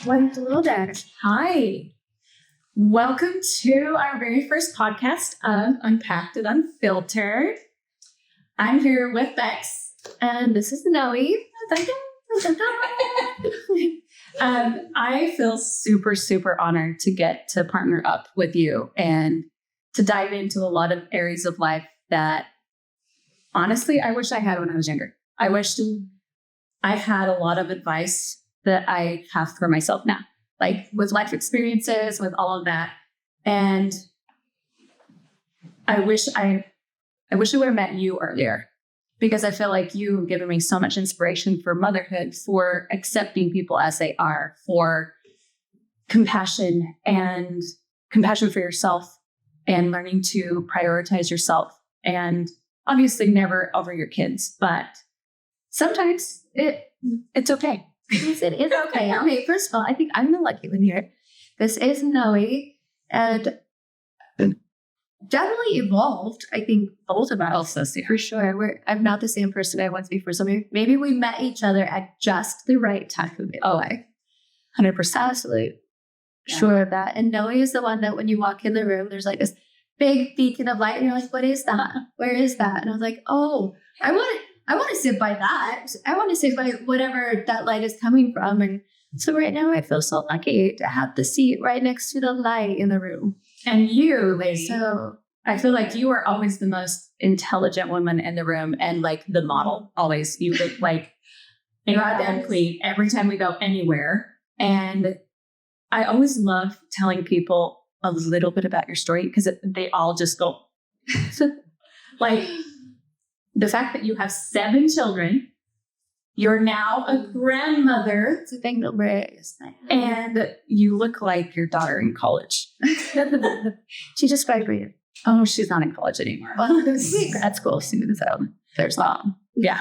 Went a little there. Hi. Welcome to our very first podcast of Unpacked and Unfiltered. I'm here with Bex. And this is Noe. I feel super, super honored to get to partner up with you and to dive into a lot of areas of life that honestly, I wish I had when I was younger. I wish I had a lot of advice that I have for myself now, like with life experiences, with all of that. And I wish I would have met you earlier, because I feel like you've given me so much inspiration for motherhood, for accepting people as they are, for compassion for yourself and learning to prioritize yourself, and obviously never over your kids, but sometimes it's okay. Yes, it is okay. I mean, first of all, I think I'm the lucky one here. This is Noe, and definitely evolved. I think both of us, for sure. I'm not the same person I was before. So maybe we met each other at just the right time of life. 100%. Absolutely sure of that. And Noe is the one that when you walk in the room, there's like this big beacon of light, and you're like, "What is that? Where is that?" And I was like, "Oh, I want to sit by that. I want to sit by whatever that light is coming from." And so right now I feel so lucky to have the seat right next to the light in the room. And you, lady, so I feel like you are always the most intelligent woman in the room, and like the model. Always, you look like a goddamn queen every time we go anywhere. And I always love telling people a little bit about your story, because they all just go like the fact that you have 7 children. You're now a grandmother. it's a big number. And you look like your daughter in college. She just graduated. Oh, she's not in college anymore. Well, grad school soon, so there's that. Yeah,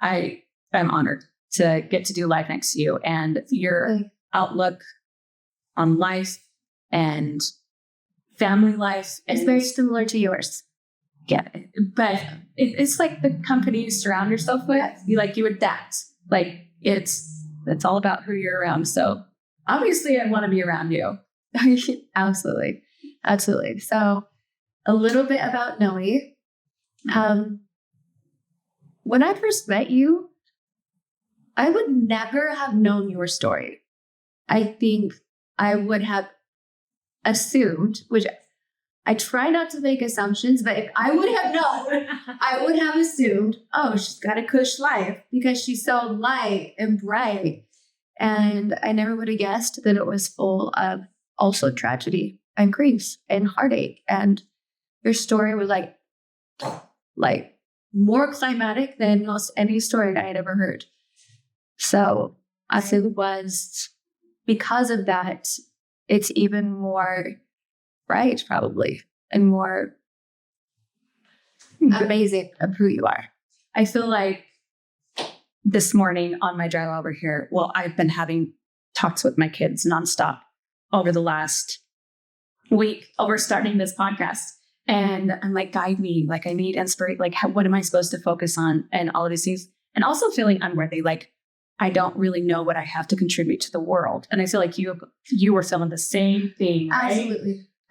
I'm honored to get to do life next to you, and your outlook on life and family life is very similar to yours. Yeah, but it's like the company you surround yourself with. You adapt. Like it's all about who you're around. So obviously, I want to be around you. Absolutely. So a little bit about Noe. When I first met you, I would never have known your story. I think I would have assumed, which I try not to make assumptions, but if I would have known, I would have assumed, oh, she's got a cush life because she's so light and bright. And I never would have guessed that it was full of also tragedy and grief and heartache. And your story was like more climatic than most any story I had ever heard. So I think it was because of that, it's even more bright, probably, and more amazing of who you are. I feel like this morning on my drive over here, I've been having talks with my kids nonstop over the last week over starting this podcast. And I'm like, guide me. Like, I need inspiration. Like, what am I supposed to focus on? And all of these things. And also feeling unworthy. Like, I don't really know what I have to contribute to the world. And I feel like you were feeling the same thing, right?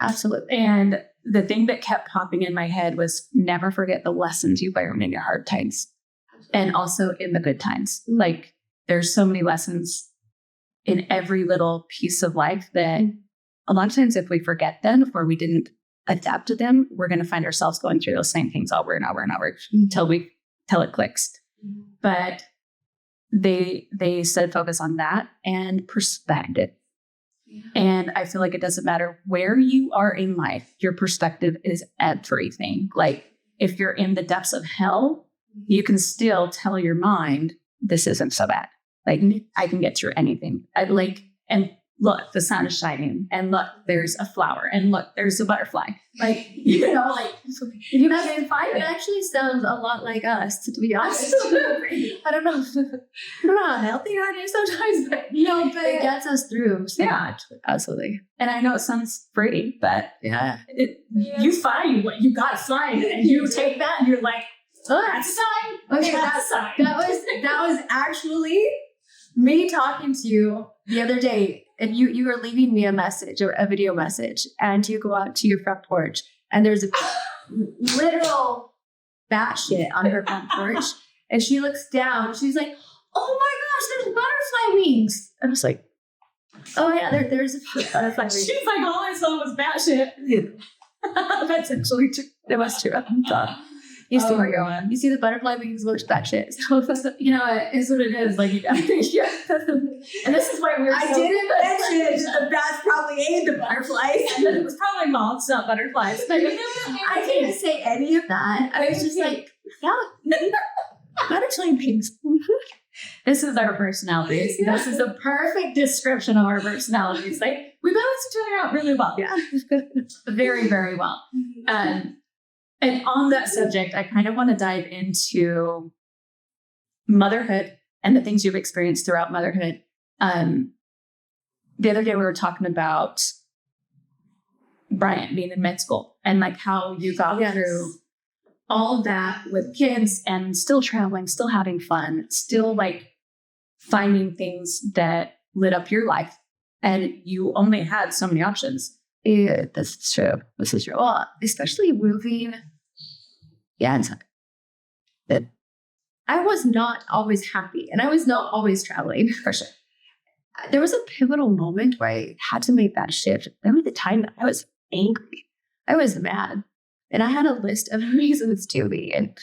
Absolutely. And the thing that kept popping in my head was never forget the lessons you learned in your hard times and also in the good times. Like, there's so many lessons in every little piece of life that a lot of times if we forget them or we didn't adapt to them, we're going to find ourselves going through those same things over and over and over until it clicks. But they said focus on that and perspective. Yeah. And I feel like it doesn't matter where you are in life, your perspective is everything. Like, if you're in the depths of hell, you can still tell your mind, this isn't so bad. Like, I can get through anything. And look, the sun is shining, and look, there's a flower, and look, there's a butterfly. Like, you can find it actually sounds a lot like us, to be honest. I don't know how healthy that is sometimes, but it gets us through so much. Absolutely. And I know it sounds pretty, but you find what you gotta find, and you take that, and you're like, oh, that's a sign. Okay, that's a sign. That was actually me talking to you the other day. and you were leaving me a message or a video message, and you go out to your front porch, and there's a literal bat shit on her front porch, and she looks down, she's like, "Oh my gosh, there's butterfly wings!" I was like, "Oh yeah, there's a butterfly wings." She's like, all I saw was bat shit. That's actually true. It was true. You see, you see the butterfly wings, which that shit. So, You know, it is what it is. Like, yeah. And this is why we're I so didn't mention the bats probably ate the butterflies. And then it was probably moths, not butterflies. But I didn't say any of that. I was just like, yeah, butterfly wings. this is our personalities. Yeah. This is a perfect description of our personalities. Like, we balance each other out really well. Yeah. Very, very well. And on that subject, I kind of want to dive into motherhood and the things you've experienced throughout motherhood. The other day we were talking about Bryant being in med school and like how you got through all that with kids and still traveling, still having fun, still like finding things that lit up your life. And you only had so many options. Yeah, this is true. This is true. Well, especially moving. Yeah, I was not always happy, and I was not always traveling. For sure. There was a pivotal moment where I had to make that shift. There was the time that I was angry. I was mad. And I had a list of reasons to be. And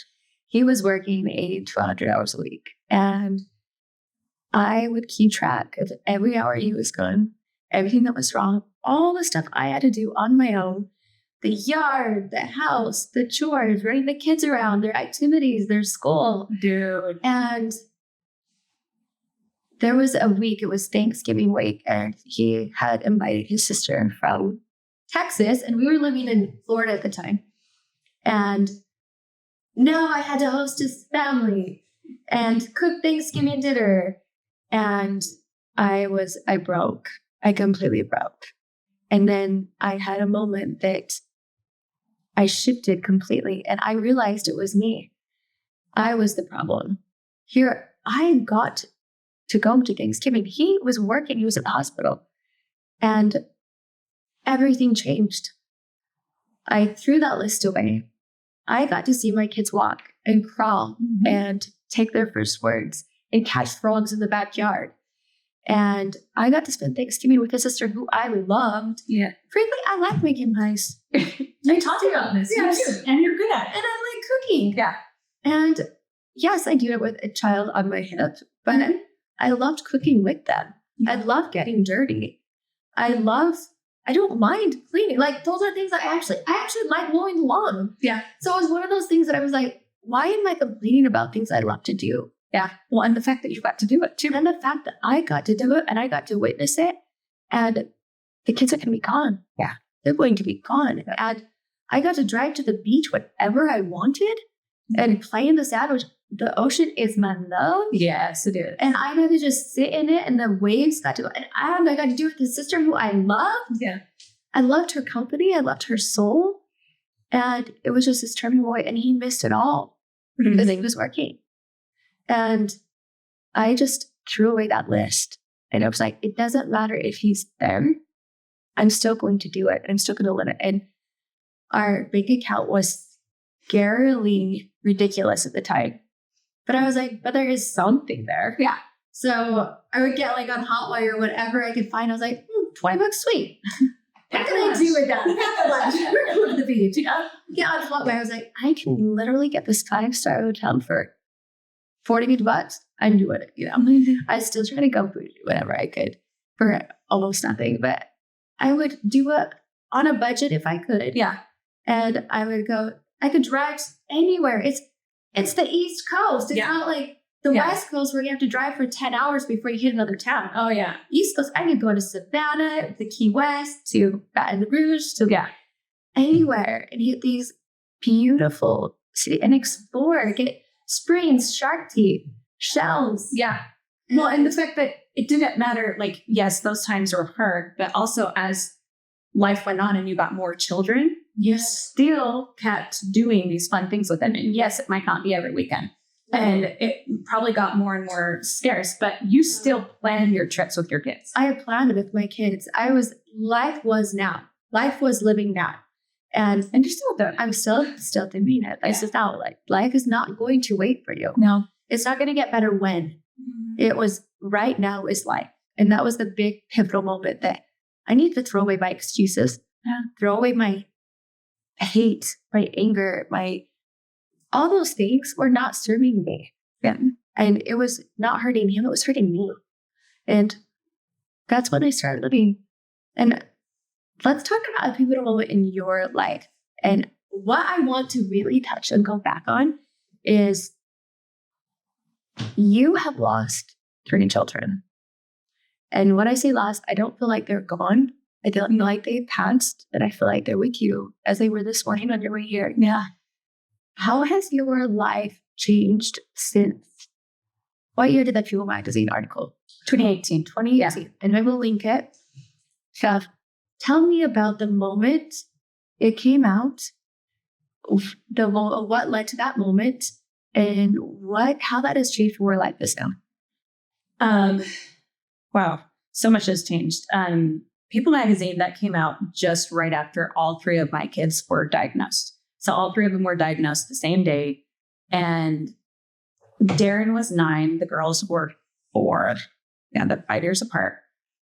he was working 80 to 100 hours a week. And I would keep track of every hour he was gone, everything that was wrong, all the stuff I had to do on my own, the yard, the house, the chores, running the kids around, their activities, their school. Dude. And there was a week, it was Thanksgiving week, and he had invited his sister from Texas, and we were living in Florida at the time. And now I had to host his family and cook Thanksgiving dinner. And I broke. I completely broke. And then I had a moment that I shifted completely, and I realized it was me. I was the problem. Here, I got to go to Thanksgiving. He was working. He was at the hospital. And everything changed. I threw that list away. I got to see my kids walk and crawl and take their first words and catch frogs in the backyard. And I got to spend Thanksgiving with a sister who I loved. Yeah. Frankly, I like making pies. I talked about this. Yes. You too. And you're good at it. And I like cooking. Yeah. And yes, I do it with a child on my hip, but I loved cooking with them. I love getting dirty. I don't mind cleaning. Like, those are things that I actually like mowing the lawn. Yeah. So it was one of those things that I was like, why am I complaining about things I love to do? Yeah. Well, and the fact that you got to do it too. And the fact that I got to do it and I got to witness it, and the kids are going to be gone. Yeah. They're going to be gone. And I got to drive to the beach whenever I wanted and play in the sand, which the ocean is my love. Yes, it is. And I got to just sit in it, and the waves got to go. And I got to do it with the sister who I loved. Yeah. I loved her company. I loved her soul. And it was just this turning point, and he missed it all because he was working. And I just threw away that list. And I was like, it doesn't matter if he's there. I'm still going to do it. I'm still going to live it. And our bank account was scarily ridiculous at the time. But I was like, but there is something there. Yeah. So I would get like on Hotwire or whatever I could find. I was like, $20, sweet. What can I do with that? We're going to the beach. Get on Hotwire. I was like, I can literally get this 5-star hotel for $40 I'm doing it. I was still trying to go food whatever I could for almost nothing, but I would do it on a budget if I could. Yeah. And I would go, I could drive anywhere. It's the East Coast. It's not like the West Coast where you have to drive for 10 hours before you hit another town. Oh, yeah. East Coast, I could go to Savannah, to Key West, to Baton Rouge, to anywhere and hit these beautiful cities and explore, get springs, shark teeth, shells. Yeah. Well, and the fact that it didn't matter, like, yes, those times were hard, but also as life went on and you got more children, you still kept doing these fun things with them. And yes, it might not be every weekend, And it probably got more and more scarce, but you still plan your trips with your kids. I had planned it with my kids. Life was now. Life was living now. And you're still doing it. I'm still doing it. It's just now. Like, life is not going to wait for you. No. It's not going to get better when. It was right now is life. And that was the big pivotal moment that I need to throw away my excuses. Throw away my hate, my anger, all those things were not serving me. Yeah. And it was not hurting him, it was hurting me. And that's when I started living. And let's talk about a pivotal moment in your life. And what I want to really touch and go back on is you have lost 3 children. And when I say lost, I don't feel like they're gone. I don't feel like they've passed, but I feel like they're with you as they were this morning on your way here. Yeah. How has your life changed since? What year did that Fuel magazine article? 2018. 2018. And I will link it. Chef, tell me about the moment it came out, what led to that moment, and how that has changed where life is now. Wow. So much has changed. People magazine, that came out just right after all 3 of my kids were diagnosed. So all 3 of them were diagnosed the same day. And Darren was 9. The girls were 4. Yeah, they're 5 years apart.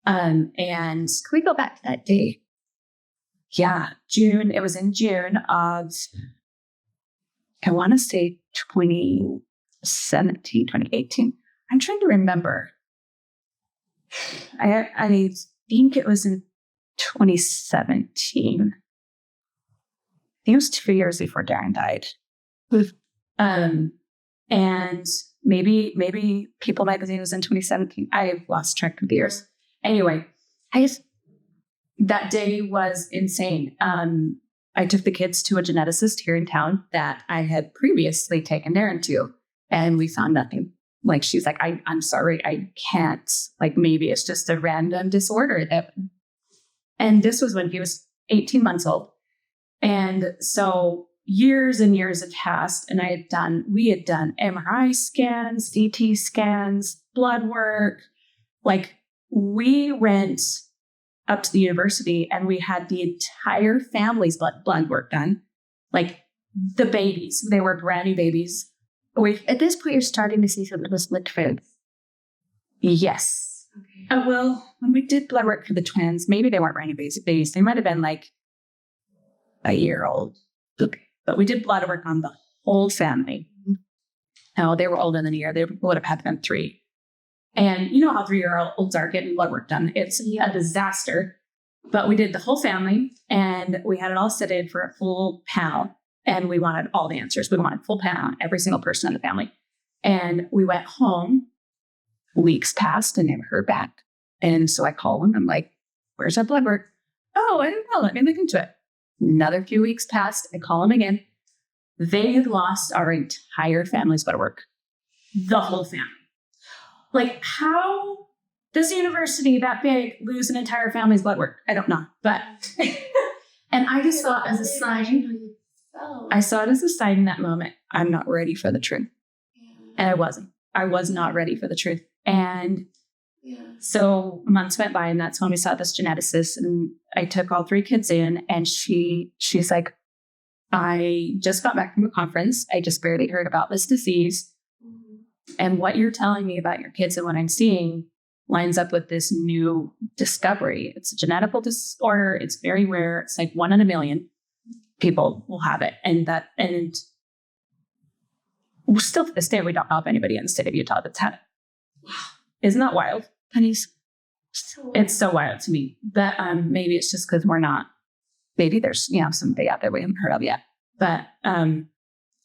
And can we go back to that day? Yeah, June. It was in June of, I want to say 2017, 2018. I'm trying to remember. I think it was in 2017. I think it was 2 years before Darren died. And maybe People magazine was in 2017. I've lost track of the years. Anyway, that day was insane. I took the kids to a geneticist here in town that I had previously taken Darren to, and we found nothing. Like, she's like, I'm sorry, I can't. Like, maybe it's just a random disorder and this was when he was 18 months old. And so years and years had passed, and we had done MRI scans, CT scans, blood work. Like, we went up to the university and we had the entire family's blood work done. Like, the babies, they were brand new babies. At this point, you're starting to see some of this difference. Yes. Okay. Well, when we did blood work for the twins, maybe they weren't brand new babies. They might have been like a year old. Okay. But we did blood work on the whole family. No, they were older than a year. They would have had been 3. And you know how 3-year-olds are getting blood work done. It's a disaster. But we did the whole family, and we had it all set in for a full panel. And we wanted all the answers. We wanted full panel on every single person in the family. And we went home. Weeks passed and never heard back. And so I called them. I'm like, where's our blood work? Oh, I don't know. Let me look into it. Another few weeks passed. I call them again. They had lost our entire family's blood work. The whole family. Like, how does a university that big lose an entire family's blood work? I don't know. But, and I just saw it as a sign. I saw it as a sign in that moment. I'm not ready for the truth. And I wasn't. I was not ready for the truth. And so months went by, and that's when we saw this geneticist, and I took all 3 kids in, and she's like, I just got back from a conference. I just barely heard about this disease. And what you're telling me about your kids and what I'm seeing lines up with this new discovery. It's a genetical disorder. It's very rare. It's like 1 in a million people will have it. And still to this day, we don't know of anybody in the state of Utah that's had it. Isn't that wild? It's so wild to me. But maybe it's just because we're not, maybe there's, somebody out there we haven't heard of yet. But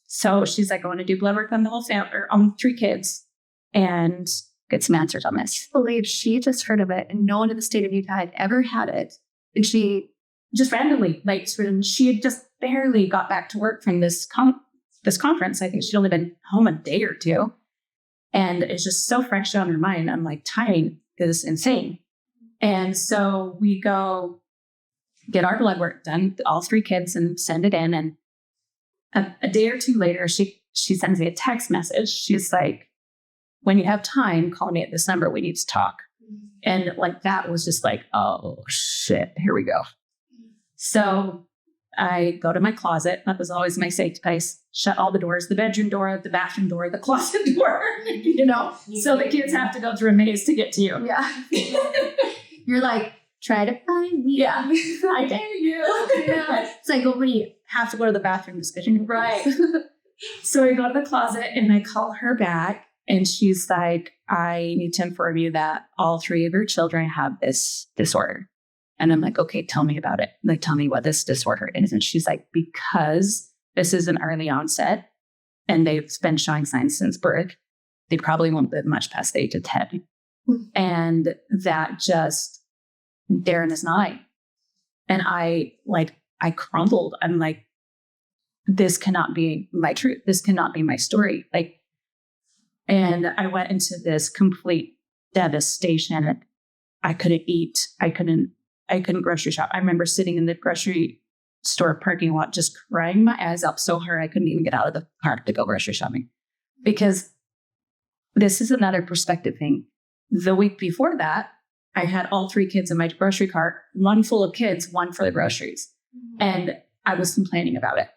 so she's like, I want to do blood work on the whole family, or on 3 kids, and get some answers on this. I believe she just heard of it, and no one in the state of Utah had ever had it. And she just randomly, like, she had just barely got back to work from this conference. I think she'd only been home a day or 2. And it's just so fresh on her mind. I'm like, timing is insane. And so we go get our blood work done, all 3 kids, and send it in. And a day or 2 later, she she sends me a text message. She's like, when you have time, call me at this number. We need to talk. And like, that was just like, oh shit, here we go. So I go to my closet. That was always my safe place. Shut all the doors, the bedroom door, the bathroom door, the closet door, so the kids have to go through a maze to get to you. Yeah. You're like, try to find me. Yeah. I dare you. Yeah. It's like, well, when you have to go to the bathroom just because you're right. So I go to the closet and I call her back and she's like, I need to inform you that all 3 of your children have this disorder. And I'm like, okay, tell me about it. Like, tell me what this disorder is. And she's like, because this is an early onset and they've been showing signs since birth, they probably won't live much past the age of 10. And that just, Darren is 9. And I crumbled. I'm like, this cannot be my truth. This cannot be my story. Like, and I went into this complete devastation. I couldn't eat. I couldn't grocery shop. I remember sitting in the grocery store parking lot, just crying my eyes out so hard I couldn't even get out of the car to go grocery shopping. Because this is another perspective thing. The week before that, I had all 3 kids in my grocery cart, one full of kids, one for the groceries. And I was complaining about it.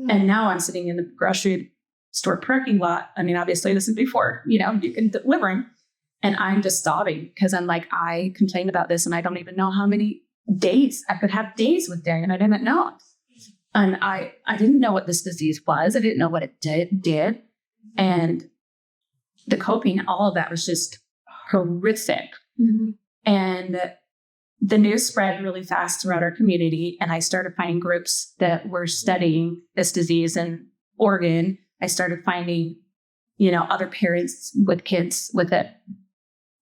And now I'm sitting in the grocery store parking lot. I mean, obviously this is before, you can deliver them. And I'm just sobbing because I'm like, I complained about this and I don't even know how many days I could have days with Darren. I didn't know. And I didn't know what this disease was. I didn't know what it did. And the coping, all of that was just horrific. Mm-hmm. And the news spread really fast throughout our community. And I started finding groups that were studying this disease in Oregon. I started finding, other parents with kids with it.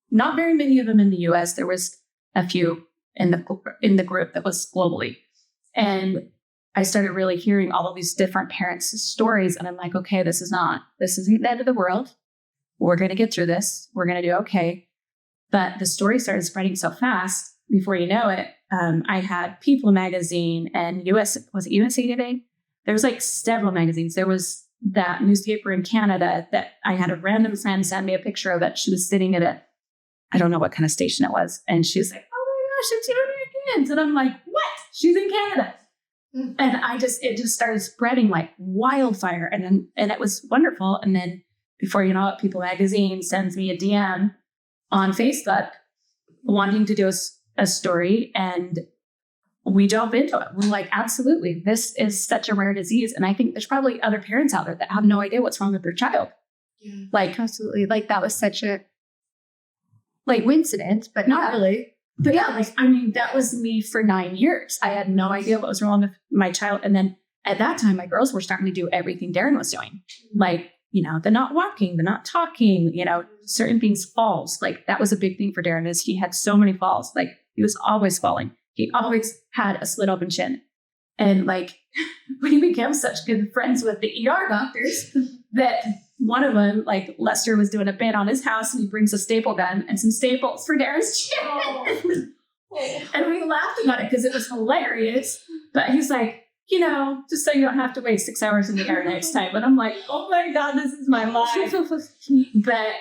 Not very many of them in the US. There was a few in the group that was globally. And I started really hearing all of these different parents' stories. And I'm like, okay, this isn't the end of the world. We're going to get through this. We're going to do okay. But the story started spreading so fast. Before you know it, I had People magazine and USA Today? There was like several magazines. There was that newspaper in Canada that I had a random friend send me a picture of it. She was sitting at I don't know what kind of station it was. And she's like, oh my gosh, it's Americans. And I'm like, what? She's in Canada. Mm-hmm. And it just started spreading like wildfire. And it was wonderful. And then before you know it, People magazine sends me a DM on Facebook wanting to do a story. And we jump into it. We're like, absolutely. This is such a rare disease. And I think there's probably other parents out there that have no idea what's wrong with their child. Yeah. Like, absolutely. Like, that was such a coincidence, but not really. But yeah, that was me for 9 years. I had no idea what was wrong with my child. And then at that time, my girls were starting to do everything Darren was doing. Like, the not walking, the not talking, certain things, falls. Like, that was a big thing for Darren is he had so many falls. Like, he was always falling. He always had a split open chin. And like, we became such good friends with the ER doctors that one of them, like Lester was doing a bit on his house and he brings a staple gun and some staples for Darren's chin. Oh. And we laughed about it because it was hilarious. But he's like, just so you don't have to wait 6 hours in the ER next time. And I'm like, oh my God, this is my life. But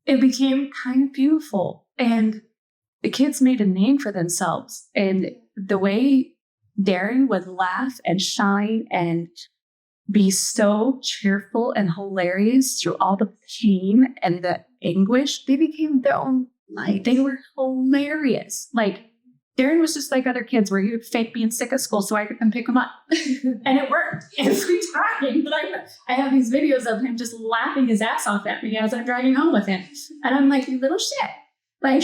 it became kind of beautiful. And the kids made a name for themselves. And the way Darren would laugh and shine and be so cheerful and hilarious through all the pain and the anguish, they became their own light. They were hilarious. Like, Darren was just like other kids where he would fake being sick at school so I could come pick him up. And it worked every time. But I have these videos of him just laughing his ass off at me as I'm driving home with him. And I'm like, you little shit. Like,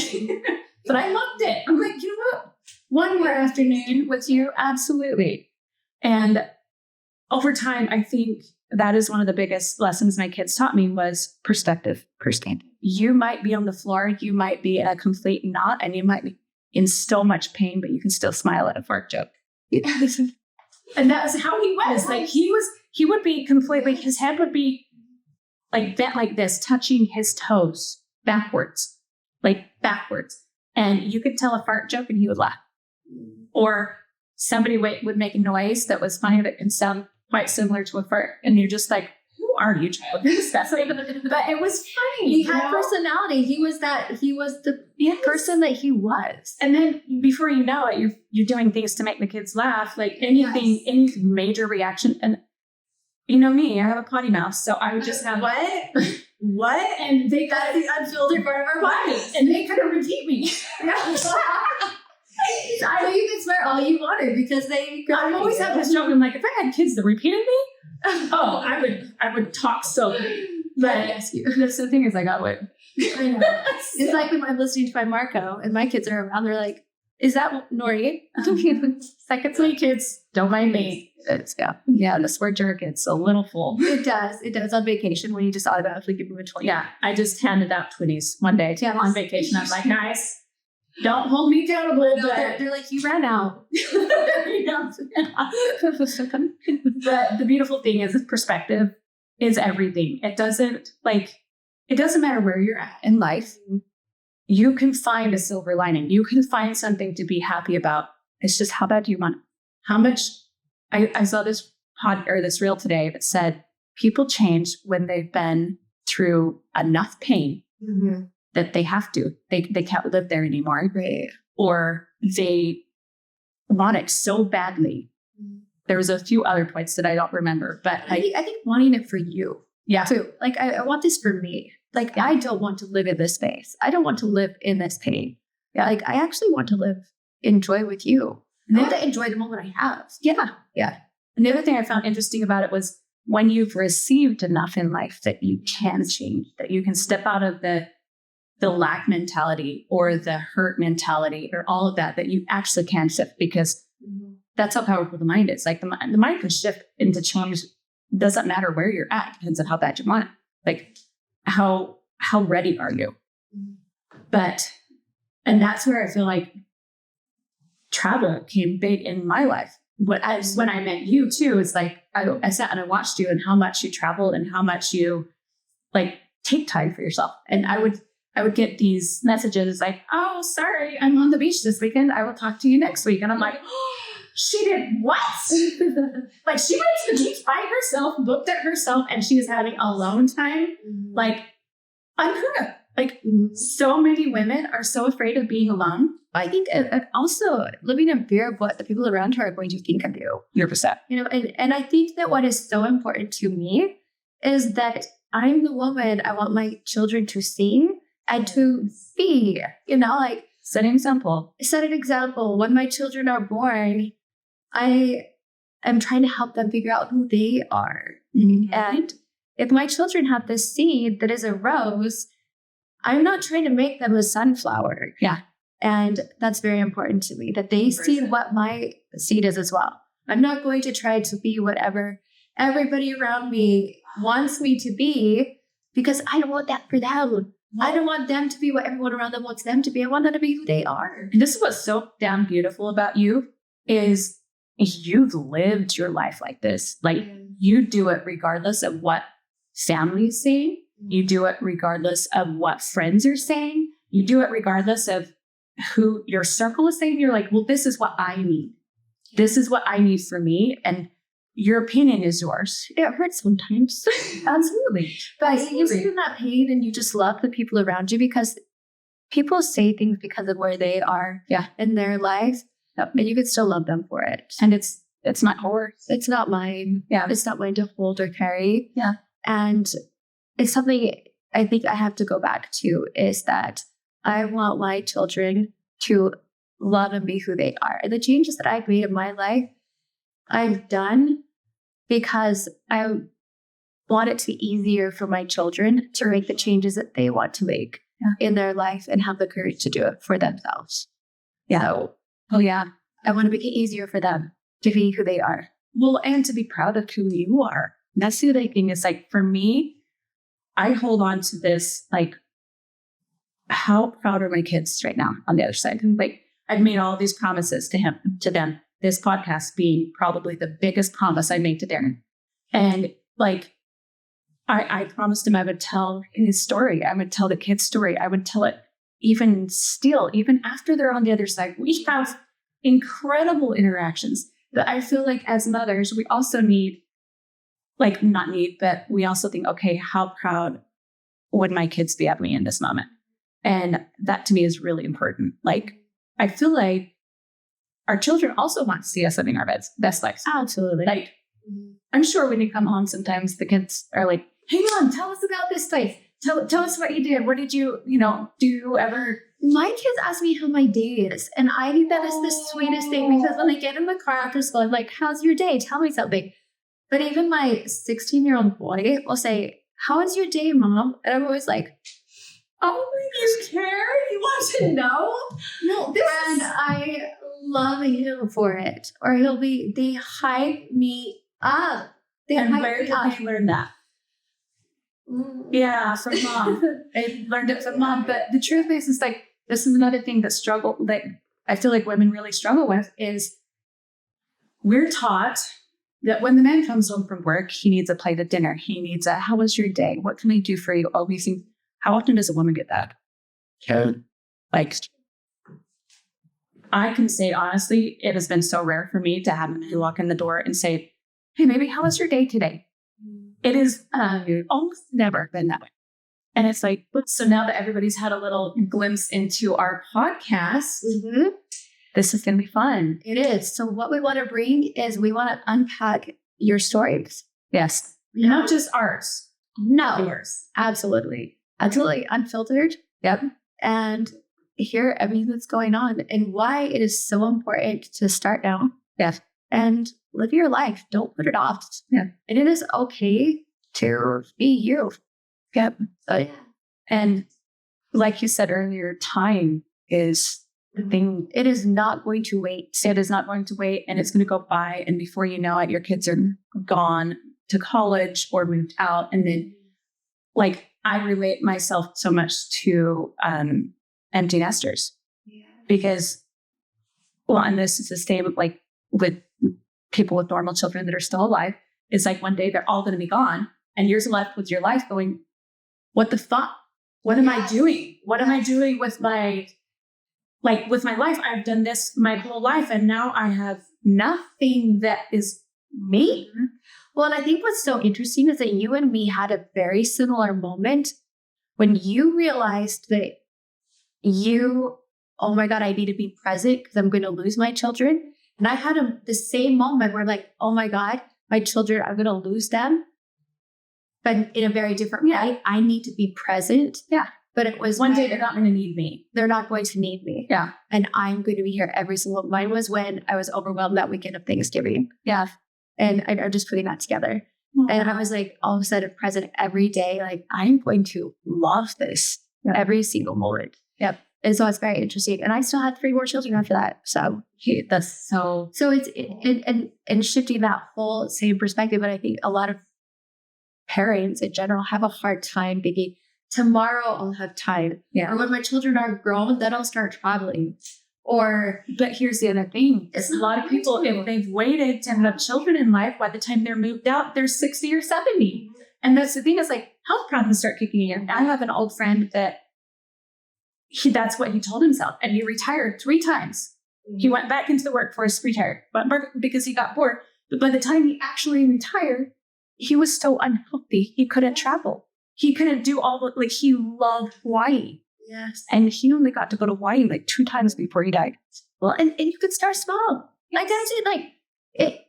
but I loved it. I'm like, you know what? One more afternoon with you, absolutely. And over time, I think that is one of the biggest lessons my kids taught me was perspective. You might be on the floor, you might be a complete knot, and you might be in so much pain, but you can still smile at a fart joke. And that was how he was. Like, he would be completely, his head would be like bent like this, touching his toes backwards. And you could tell a fart joke and he would laugh. Or somebody would make a noise that was funny that can sound quite similar to a fart. And you're just like, who are you, child? You're disgusting. But it was funny. He had personality. He was the person that he was. And then before you know it, you're doing things to make the kids laugh, like anything, any major reaction. And you know me, I have a potty mouth, so I would just have what? And they got the unfiltered part of our body. and they couldn't repeat me. I know you can swear all you wanted because I always have this joke. I'm like, if I had kids that repeated me, I would talk so. But ask you. The thing is, like, I would. I know. It's like when I'm listening to my Marco and my kids are around, they're like, is that Nori? Second to kids, don't mind me. It's, yeah, the swear jar gets a little full. It does on vacation when you just automatically give them a 20. Yeah, I just handed out 20s one day on vacation. I'm like, guys, don't hold me accountable. No, they're like, you ran out. But the beautiful thing is perspective is everything. It doesn't matter where you're at in life. You can find a silver lining. You can find something to be happy about. It's just how bad do you want it? How much? I saw this this reel today that said people change when they've been through enough pain that they have to. They can't live there anymore. Right. Or they want it so badly. There was a few other points that I don't remember, but I think wanting it for you. Yeah. Too. Like, I want this for me. Like, I don't want to live in this space. I don't want to live in this pain. Yeah. Like, I actually want to live in joy with you. And I want to enjoy the moment I have. Yeah. Yeah. And the other thing I found interesting about it was when you've received enough in life that you can change, that you can step out of the lack mentality or the hurt mentality or all of that you actually can shift, because that's how powerful the mind is. Like the mind can shift into change. Doesn't matter where you're at. Depends on how bad you want it. Like how ready are you? And that's where I feel like travel came big in my life. When I met you too, it's like I sat and I watched you and how much you travel and how much you like take time for yourself. And I would get these messages like, oh, sorry, I'm on the beach this weekend. I will talk to you next week. And I'm like, oh, she did what? Like she went to the beach by herself, booked it herself, and she was having alone time. Like unheard of. Like so many women are so afraid of being alone. I think also living in fear of what the people around her are going to think of you. 100%. You know, and I think that what is so important to me is that I'm the woman I want my children to see and to be, you know, like set an example. Set an example. When my children are born, I am trying to help them figure out who they are. And if my children have this seed that is a rose, I'm not trying to make them a sunflower. Yeah. And that's very important to me, that they see what my seed is as well. I'm not going to try to be whatever everybody around me wants me to be, because I don't want that for them. I don't want them to be what everyone around them wants them to be. I want them to be who they are. And this is what's so damn beautiful about you is you've lived your life like this. Like you do it regardless of what family is saying. You do it regardless of what friends are saying. You do it regardless of who your circle is saying. You're like, well, this is what I need. This is what I need for me. And your opinion is yours. It hurts sometimes. Absolutely. But you sit in that pain and you just love the people around you, because people say things because of where they are in their life. And you can still love them for it. And it's not yours. It's not mine. Yeah. It's not mine to hold or carry. Yeah. And it's something I think I have to go back to, is that I want my children to love and be who they are. And the changes that I've made in my life, I've done because I want it to be easier for my children to make the changes that they want to make in their life and have the courage to do it for themselves. Yeah. So, I want to make it easier for them to be who they are. Well, and to be proud of who you are. That's the other thing. It's like, for me, I hold on to this, like, how proud are my kids right now on the other side? Like, I've made all these promises to them. This podcast being probably the biggest promise I made to Darren. And like, I promised him I would tell his story. I would tell the kid's story. I would tell it even after they're on the other side. We have incredible interactions that I feel like as mothers, we also need like not need, but we also think, okay, how proud would my kids be of me in this moment? And that to me is really important. Like, I feel like our children also want to see us living our best lives. Absolutely. Like, I'm sure when you come home, sometimes the kids are like, "Hang on, tell us about this place. Tell us what you did. What did you, do you ever?" My kids ask me how my day is, and I think that is the sweetest thing, because when they get in the car after school, I'm like, "How's your day? Tell me something." But even my 16-year-old boy will say, "How was your day, Mom?" And I'm always like, "Oh, you care? You want to know?" No, And I love him for it. Or they hype me up. And where did I learn that? Yeah, from mom. I learned it from mom. But the truth is like, this is another thing that I feel like women really struggle with is we're taught that when the man comes home from work, he needs a plate of dinner. He needs how was your day? What can I do for you? All these things. How often does a woman get that? Like, I can say honestly, it has been so rare for me to have a man walk in the door and say, "Hey, baby, how was your day today?" It is almost never been that way. And it's like, so now that everybody's had a little glimpse into our podcast, this is going to be fun. It is. So what we want to bring is we want to unpack your stories. Yes. Not just ours. No. Yours. Absolutely. Absolutely unfiltered. Yep. And hear everything that's going on and why it is so important to start now. Yes. And live your life. Don't put it off. Yeah. And it is okay to be you. Yep. Yeah. And like you said earlier, time is the thing. It is not going to wait. It is not going to wait, and it's going to go by. And before you know it, your kids are gone to college or moved out. And then, like, I relate myself so much to empty nesters because, well, and this is the same like with people with normal children that are still alive. It's like one day they're all going to be gone, and you're left with your life going, "What the fuck? What am I doing? What am I doing with my life? I've done this my whole life, and now I have nothing that is me." Well, and I think what's so interesting is that you and me had a very similar moment when you realized that oh my God, I need to be present because I'm going to lose my children. And I had the same moment where like, oh my God, my children, I'm going to lose them. But in a very different way. I need to be present. Yeah. But it was one day they're not going to need me. They're not going to need me. Yeah. And I'm going to be here every single. Mine was when I was overwhelmed that weekend of Thanksgiving. Yeah. And I'm just putting that together. Wow. And I was like, all of a sudden present every day. Like, I'm going to love this every single moment. Yep. And so it's very interesting. And I still had 3 more children after that. So that's so it's and shifting that whole same perspective. But I think a lot of parents in general have a hard time thinking, tomorrow I'll have time. Yeah. Or when my children are grown, then I'll start traveling. But here's the other thing. Is a lot of people, if they've waited to have children in life, by the time they're moved out, they're 60 or 70. And that's the thing is like, health problems start kicking in. I have an old friend that that's what he told himself. And he retired 3 times. He went back into the workforce, retired, but because he got bored. But by the time he actually retired, he was so unhealthy. He couldn't travel. He couldn't do he loved Hawaii. Yes. And he only got to go to Hawaii like 2 times before he died. Well, and you could start small. Like I said,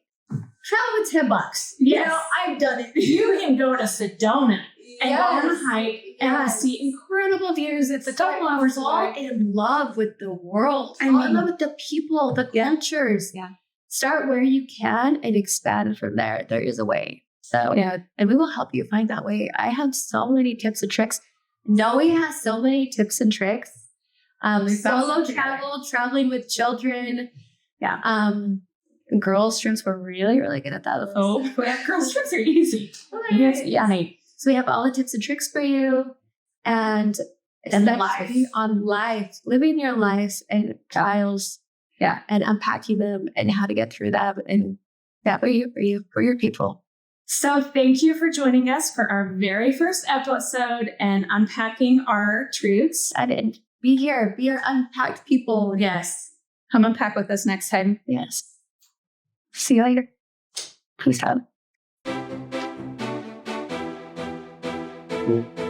travel with $10. Yes. You know, I've done it. You can go to Sedona and go on a hike and Yes. see incredible views. It's a couple hours Fall away. in love with the world. I Fall in mean- love with the people, the cultures. Yeah. Start where you can and expand from there. There is a way. So Yeah. and we will help you find that way. I have so many tips and tricks. Noe has so many tips and tricks. Solo travel, traveling with children. Yeah. Girls trips, we're really, really good at that. Oh, yeah, girls' trips are easy. Yes, yeah. So we have all the tips and tricks for you. And then living your life and trials. Yeah. And unpacking them and how to get through them. And that for your people. So thank you for joining us for our very first episode and unpacking our truths. And be here. Be our unpacked people. Yes. Come unpack with us next time. Yes. See you later. Peace out. Cool.